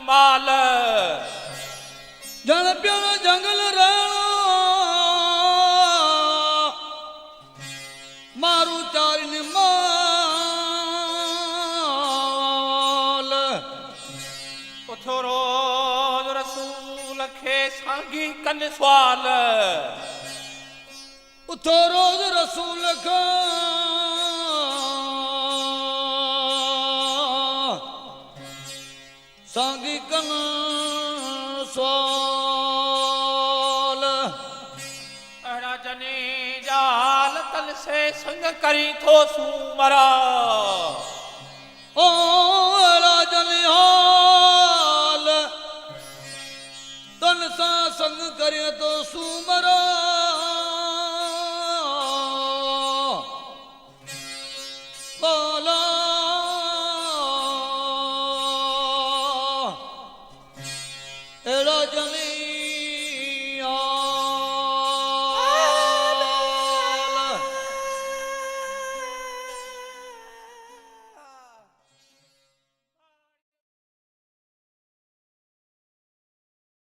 माल जन प्यारो जंगल राणो मारू चारिन माल उथो रोज रसूल खे सांगी कन सवाल उथो रोज रसूल का सांगी कन सवाल अड़ा जने जाल तल से संग करी थो सूमरा ओ राजन हाल तन सा संग करे तो सुमरा